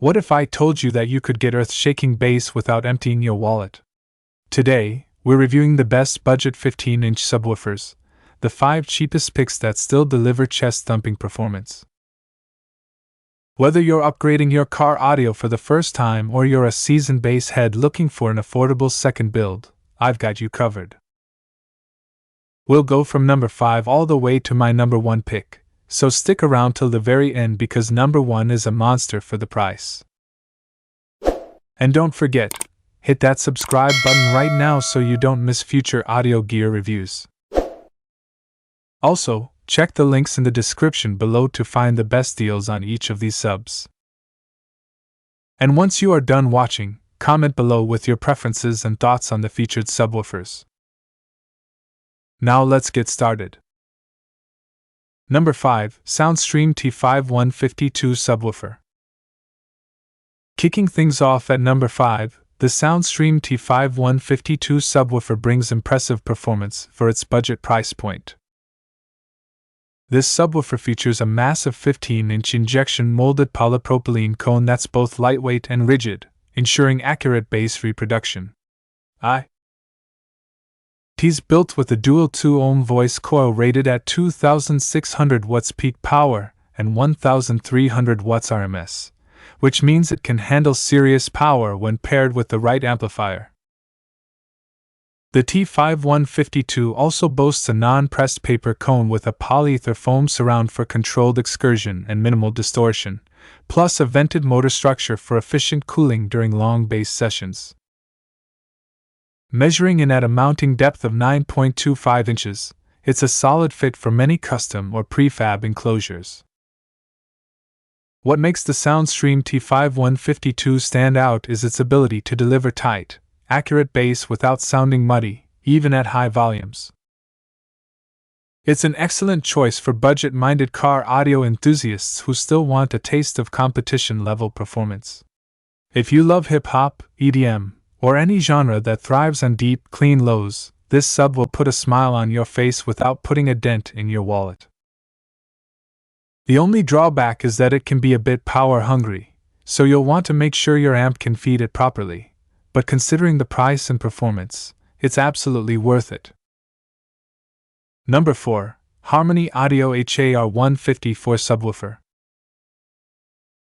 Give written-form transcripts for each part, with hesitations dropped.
What if I told you that you could get earth-shaking bass without emptying your wallet? Today, we're reviewing the best budget 15-inch subwoofers, the 5 cheapest picks that still deliver chest-thumping performance. Whether you're upgrading your car audio for the first time or you're a seasoned bass head looking for an affordable second build, I've got you covered. We'll go from number 5 all the way to my number 1 pick, so stick around till the very end because number 1 is a monster for the price. And don't forget, hit that subscribe button right now so you don't miss future audio gear reviews. Also, check the links in the description below to find the best deals on each of these subs. And once you are done watching, comment below with your preferences and thoughts on the featured subwoofers. Now let's get started. Number 5, Soundstream T5152 Subwoofer. Kicking things off at number 5, the Soundstream T5152 subwoofer brings impressive performance for its budget price point. This subwoofer features a massive 15-inch injection molded polypropylene cone that's both lightweight and rigid, ensuring accurate bass reproduction. It's built with a dual 2-ohm voice coil rated at 2,600 watts peak power and 1,300 watts RMS, which means it can handle serious power when paired with the right amplifier. The T5152 also boasts a non-pressed paper cone with a polyether foam surround for controlled excursion and minimal distortion, plus a vented motor structure for efficient cooling during long bass sessions. Measuring in at a mounting depth of 9.25 inches, it's a solid fit for many custom or prefab enclosures. What makes the Soundstream T5152 stand out is its ability to deliver tight, accurate bass without sounding muddy, even at high volumes. It's an excellent choice for budget-minded car audio enthusiasts who still want a taste of competition-level performance. If you love hip-hop, EDM, or any genre that thrives on deep, clean lows, this sub will put a smile on your face without putting a dent in your wallet. The only drawback is that it can be a bit power-hungry, so you'll want to make sure your amp can feed it properly. But considering the price and performance, it's absolutely worth it. Number 4, Harmony Audio HAR154 Subwoofer.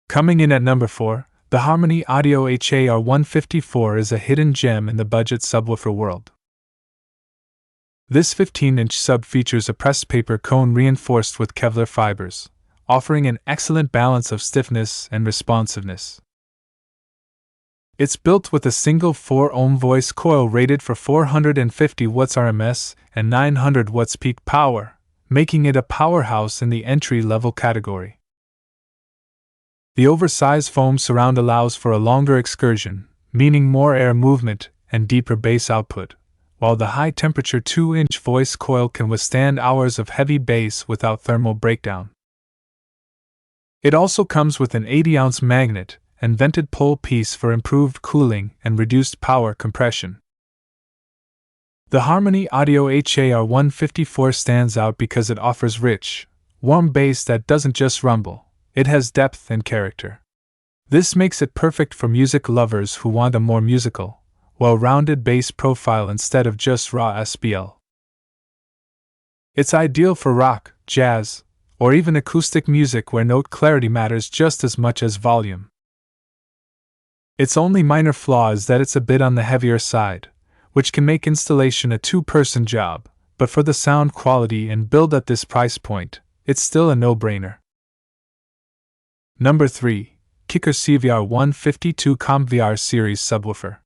Coming in at number 4, the Harmony Audio HAR154 is a hidden gem in the budget subwoofer world. This 15-inch sub features a pressed paper cone reinforced with Kevlar fibers, offering an excellent balance of stiffness and responsiveness. It's built with a single 4-ohm voice coil rated for 450 watts RMS and 900 watts peak power, making it a powerhouse in the entry-level category. The oversized foam surround allows for a longer excursion, meaning more air movement and deeper bass output, while the high-temperature 2-inch voice coil can withstand hours of heavy bass without thermal breakdown. It also comes with an 80-ounce magnet and vented pole piece for improved cooling and reduced power compression. The Harmony Audio HAR154 stands out because it offers rich, warm bass that doesn't just rumble, it has depth and character. This makes it perfect for music lovers who want a more musical, well-rounded bass profile instead of just raw SPL. It's ideal for rock, jazz, or even acoustic music where note clarity matters just as much as volume. Its only minor flaw is that it's a bit on the heavier side, which can make installation a two-person job, but for the sound quality and build at this price point, it's still a no-brainer. Number 3, Kicker CVR152 CompVR Series Subwoofer.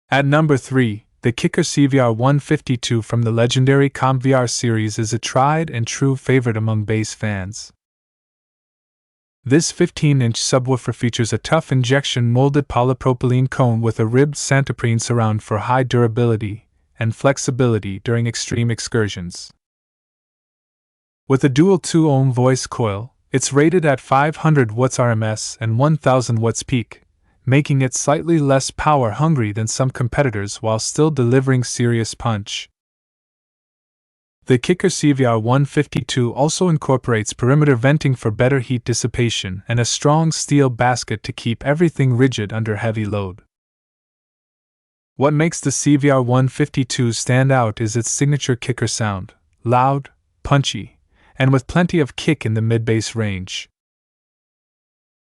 At number 3, the Kicker CVR152 from the legendary CompVR series is a tried and true favorite among bass fans. This 15-inch subwoofer features a tough injection molded polypropylene cone with a ribbed Santoprene surround for high durability and flexibility during extreme excursions. With a dual 2-ohm voice coil, it's rated at 500 watts RMS and 1000 watts peak, making it slightly less power-hungry than some competitors while still delivering serious punch. The Kicker CVR 152 also incorporates perimeter venting for better heat dissipation and a strong steel basket to keep everything rigid under heavy load. What makes the CVR 152 stand out is its signature kicker sound, loud, punchy, and with plenty of kick in the mid-bass range.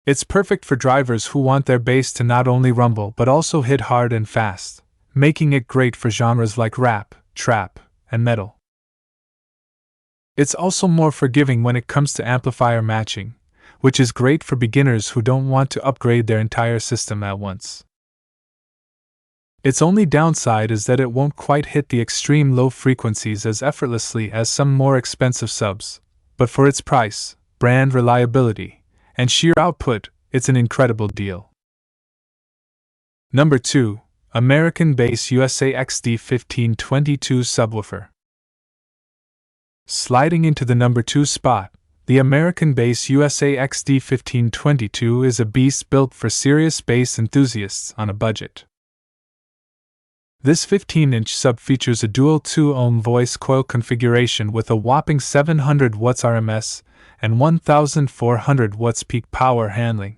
It's perfect for drivers who want their bass to not only rumble but also hit hard and fast, making it great for genres like rap, trap, and metal. It's also more forgiving when it comes to amplifier matching, which is great for beginners who don't want to upgrade their entire system at once. Its only downside is that it won't quite hit the extreme low frequencies as effortlessly as some more expensive subs, but for its price, brand reliability, and sheer output, it's an incredible deal. Number 2. American Bass USA XD1522 Subwoofer. Sliding into the number 2 spot, the American Bass USA XD1522 is a beast built for serious bass enthusiasts on a budget. This 15-inch sub features a dual 2-ohm voice coil configuration with a whopping 700 watts RMS and 1,400 watts peak power handling.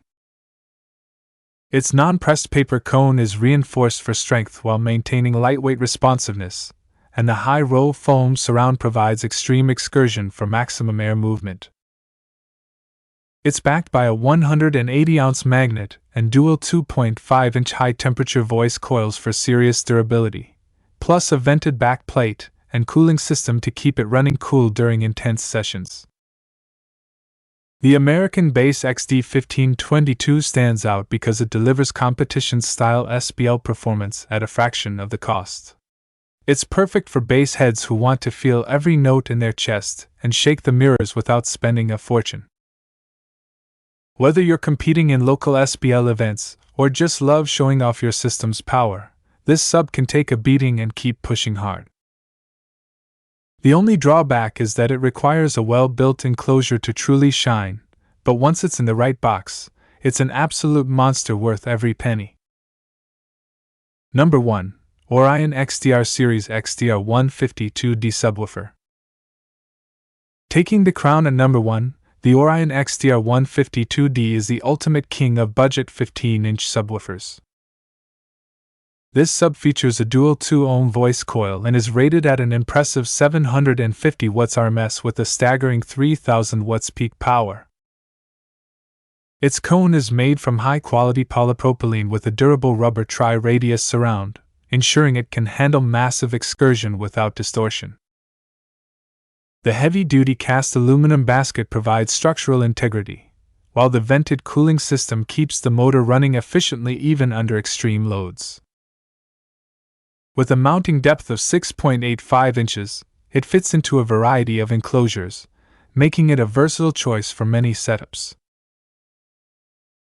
Its non-pressed paper cone is reinforced for strength while maintaining lightweight responsiveness, and the high-roll foam surround provides extreme excursion for maximum air movement. It's backed by a 180-ounce magnet and dual 2.5-inch high-temperature voice coils for serious durability, plus a vented back plate and cooling system to keep it running cool during intense sessions. The American Bass XD1522 stands out because it delivers competition-style SPL performance at a fraction of the cost. It's perfect for bass heads who want to feel every note in their chest and shake the mirrors without spending a fortune. Whether you're competing in local SPL events or just love showing off your system's power, this sub can take a beating and keep pushing hard. The only drawback is that it requires a well-built enclosure to truly shine, but once it's in the right box, it's an absolute monster worth every penny. Number 1. ORION XDR Series XDR 152D Subwoofer. Taking the crown at number 1, the ORION XDR 152D is the ultimate king of budget 15-inch subwoofers. This sub features a dual 2-ohm voice coil and is rated at an impressive 750 watts RMS with a staggering 3000 watts peak power. Its cone is made from high-quality polypropylene with a durable rubber tri-radius surround, ensuring it can handle massive excursion without distortion. The heavy-duty cast aluminum basket provides structural integrity, while the vented cooling system keeps the motor running efficiently even under extreme loads. With a mounting depth of 6.85 inches, it fits into a variety of enclosures, making it a versatile choice for many setups.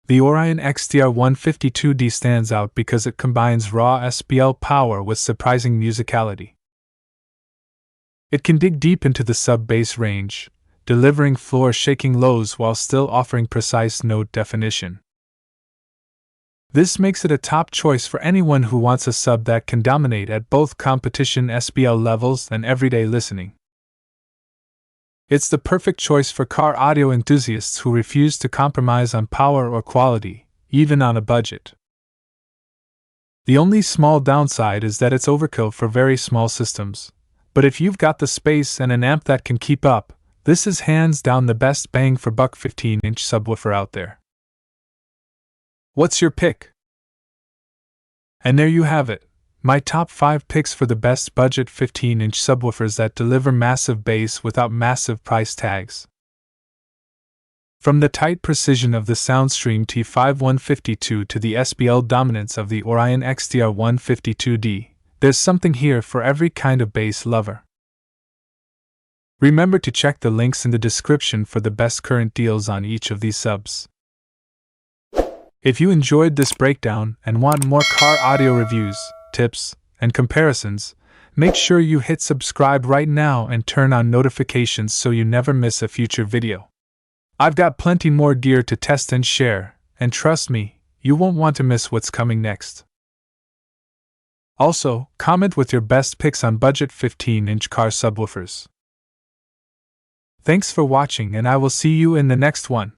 The ORION XDR 152D stands out because it combines raw SPL power with surprising musicality. It can dig deep into the sub-bass range, delivering floor-shaking lows while still offering precise note definition. This makes it a top choice for anyone who wants a sub that can dominate at both competition SPL levels and everyday listening. It's the perfect choice for car audio enthusiasts who refuse to compromise on power or quality, even on a budget. The only small downside is that it's overkill for very small systems, but if you've got the space and an amp that can keep up, this is hands down the best bang for buck 15-inch subwoofer out there. What's your pick? And there you have it, my top 5 picks for the best budget 15-inch subwoofers that deliver massive bass without massive price tags. From the tight precision of the Soundstream T5152 to the SPL dominance of the ORION XDR 152D, there's something here for every kind of bass lover. Remember to check the links in the description for the best current deals on each of these subs. If you enjoyed this breakdown and want more car audio reviews, tips, and comparisons, make sure you hit subscribe right now and turn on notifications so you never miss a future video. I've got plenty more gear to test and share, and trust me, you won't want to miss what's coming next. Also, comment with your best picks on budget 15-inch car subwoofers. Thanks for watching, and I will see you in the next one.